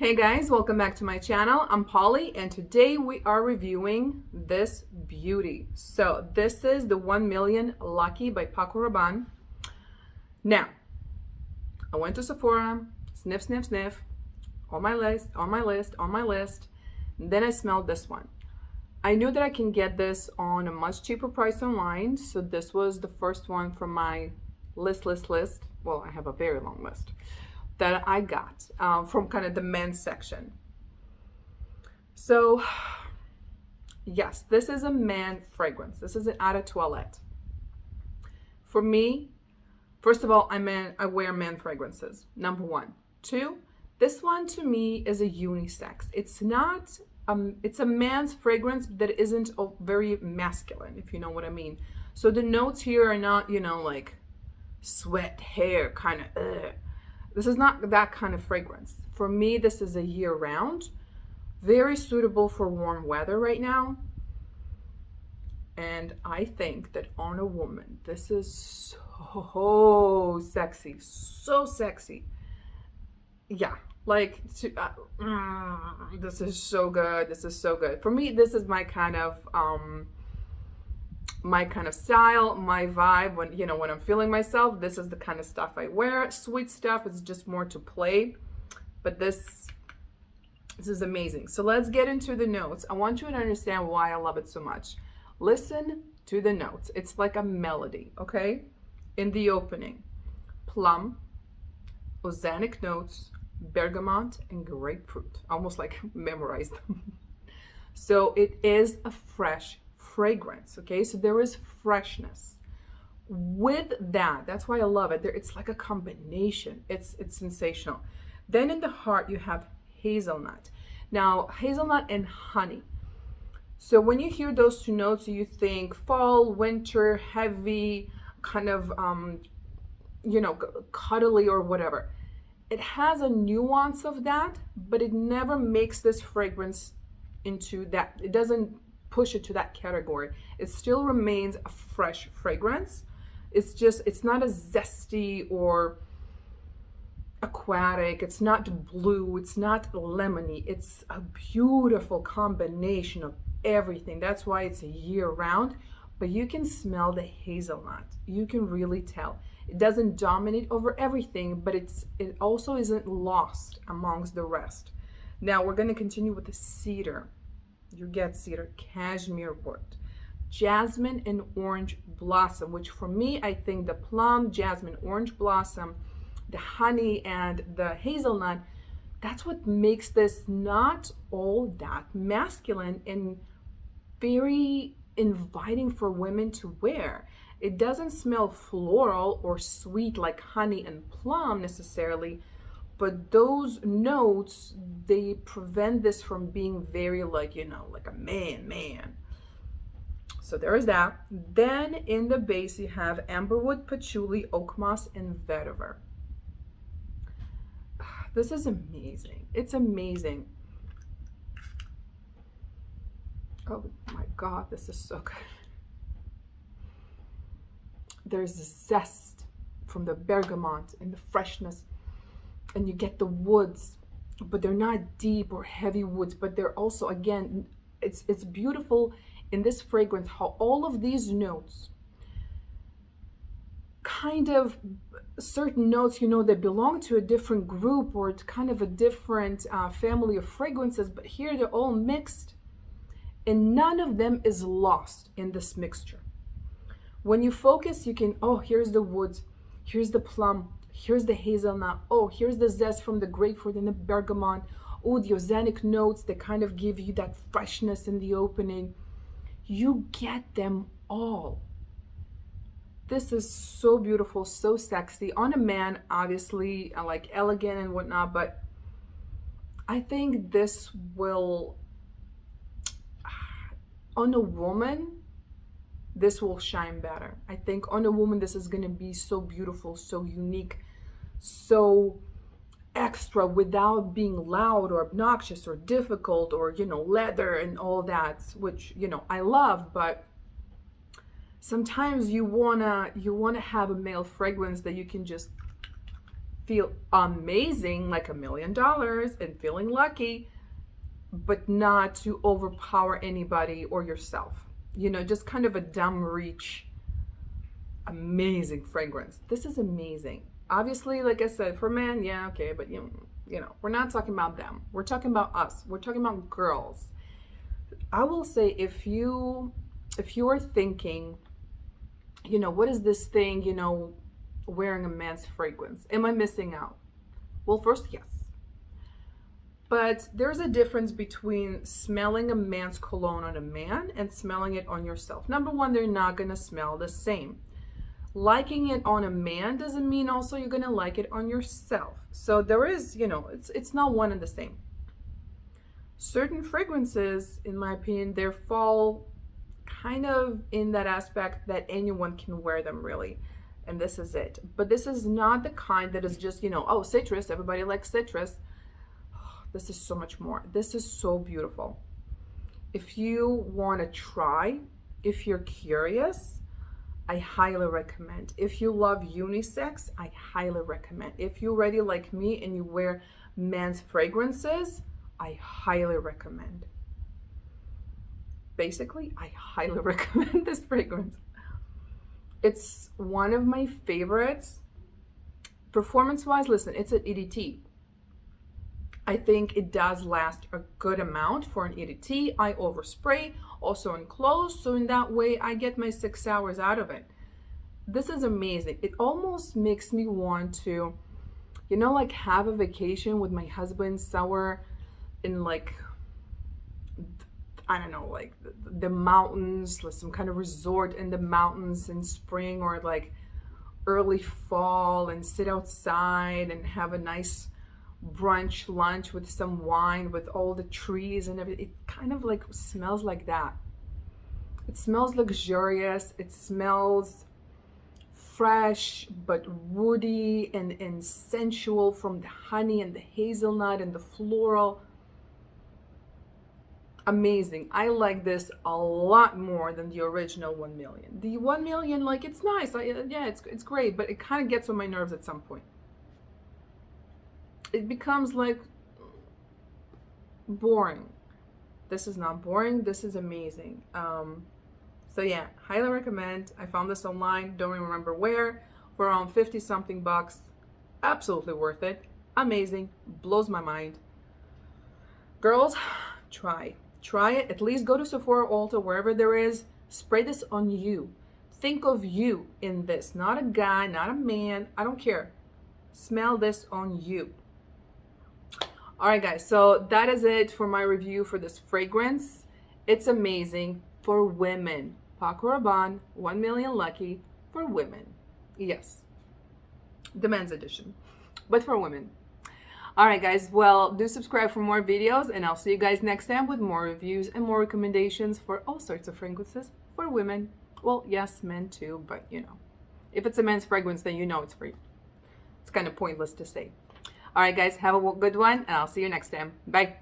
Hey guys, welcome back to my channel. I'm Polly and today we are reviewing this beauty. So this is the 1 Million Lucky by Paco Rabanne. Now, I went to Sephora, sniff, sniff, sniff, on my list. And then I smelled this one. I knew that I can get this on a much cheaper price online. So this was the first one from my list. Well, I have a very long list that I got from kind of the men's section. So yes, this is a man fragrance. This is an eau de toilette. For me, first of all, I wear men fragrances, number one. Two, this one to me is a unisex. It's not, it's a man's fragrance that isn't very masculine, if you know what I mean. So the notes here are not, like sweat, hair, kind of, This is not that kind of fragrance. For me, this is a year-round, very suitable for warm weather right now. And I think that on a woman, this is so sexy, so sexy. Yeah, like, this is so good. This is so good. For me, this is my kind of style, my vibe. When I'm feeling myself, this is the kind of stuff I wear. Sweet stuff is just more to play, but this is amazing. So let's get into the notes. I want you to understand why I love it so much. Listen to the notes. It's like a melody, okay? In the opening, plum, oxalic notes, bergamot, and grapefruit. Almost like memorized them. So it is a fresh fragrance, okay? So there is freshness with that. That's why I love it. It's like a combination. It's sensational. Then in the heart you have hazelnut. Now hazelnut and honey. So when you hear those two notes, you think fall, winter, heavy, kind of cuddly or whatever. It has a nuance of that, but it never makes this fragrance into that. It doesn't push it to that category. It still remains a fresh fragrance. It's not a zesty or aquatic. It's not blue. It's not lemony. It's a beautiful combination of everything. That's why it's a year round, but you can smell the hazelnut. You can really tell. It doesn't dominate over everything, but it also isn't lost amongst the rest. Now we're going to continue with the cedar. You get cedar, cashmere wood, jasmine and orange blossom, which for me, I think the plum, jasmine, orange blossom, the honey, and the hazelnut, that's what makes this not all that masculine and very inviting for women to wear. It doesn't smell floral or sweet like honey and plum necessarily, but those notes, they prevent this from being very like a man. So there is that. Then in the base you have amberwood, patchouli, oak moss, and vetiver. This is amazing. It's amazing. Oh my God, this is so good. There's a zest from the bergamot and the freshness. And you get the woods, but they're not deep or heavy woods, but they're also, again, it's beautiful in this fragrance how all of these notes, kind of certain notes, they belong to a different group or it's kind of a different family of fragrances, but here they're all mixed and none of them is lost in this mixture. When you focus, you can, oh, here's the woods, here's the plum, here's the hazelnut, oh, here's the zest from the grapefruit and the bergamot, oh, the oxalic notes that kind of give you that freshness in the opening. You get them all. This is so beautiful, so sexy. On a man, obviously, I like elegant and whatnot, but I think this will, on a woman, this will shine better. I think on a woman, this is going to be so beautiful, so unique, so extra without being loud or obnoxious or difficult or, leather and all that, which, I love, but sometimes you wanna have a male fragrance that you can just feel amazing, like $1,000,000 and feeling lucky, but not to overpower anybody or yourself. You know, just kind of a dumb reach, amazing fragrance. This is amazing. Obviously, like I said, for men, yeah, okay, but you know, we're not talking about them. We're talking about us. We're talking about girls. I will say, if you are thinking, you know, what is this thing, you know, wearing a man's fragrance? Am I missing out? Well, first, yes. But there's a difference between smelling a man's cologne on a man and smelling it on yourself. Number one, they're not going to smell the same. Liking it on a man doesn't mean also you're going to like it on yourself. So there is, you know, it's not one and the same. Certain fragrances, in my opinion, they fall kind of in that aspect that anyone can wear them, really. And this is it. But this is not the kind that is just, you know, oh, citrus, everybody likes citrus. This is so much more. This is so beautiful. If you want to try, if you're curious, I highly recommend. If you love unisex, I highly recommend. If you're already like me and you wear men's fragrances, I highly recommend. Basically, I highly recommend this fragrance. It's one of my favorites. Performance-wise, listen, it's an EDT. I think it does last a good amount for an EDT. I overspray also in clothes, so in that way I get my 6 hours out of it. This is amazing. It almost makes me want to, you know, like have a vacation with my husband somewhere in, like, I don't know, like the mountains, like some kind of resort in the mountains in spring or like early fall, and sit outside and have a nice brunch lunch with some wine with all the trees and everything. It kind of like smells like that. It smells luxurious. It smells fresh but woody and sensual from the honey and the hazelnut and the floral. Amazing. I like this a lot more than the original 1 million. The 1 million, like, it's nice. Yeah, it's great, but it kind of gets on my nerves at some point. It becomes like boring. This is not boring. This is amazing. So yeah, highly recommend. I found this online, don't even remember where, for around 50 something bucks. Absolutely worth it. Amazing. Blows my mind. Girls, try it. At least go to Sephora, Ulta, wherever there is. Spray this on you. Think of you in this, not a guy, not a man. I don't care. Smell this on you. All right, guys, so that is it for my review for this fragrance. It's amazing for women. Paco Rabanne, 1 million Lucky for women. Yes, the men's edition, but for women. All right, guys, well, do subscribe for more videos, and I'll see you guys next time with more reviews and more recommendations for all sorts of fragrances for women. Well, yes, men too, but you know, if it's a men's fragrance, then you know it's free. It's kind of pointless to say. All right, guys, have a good one, and I'll see you next time. Bye.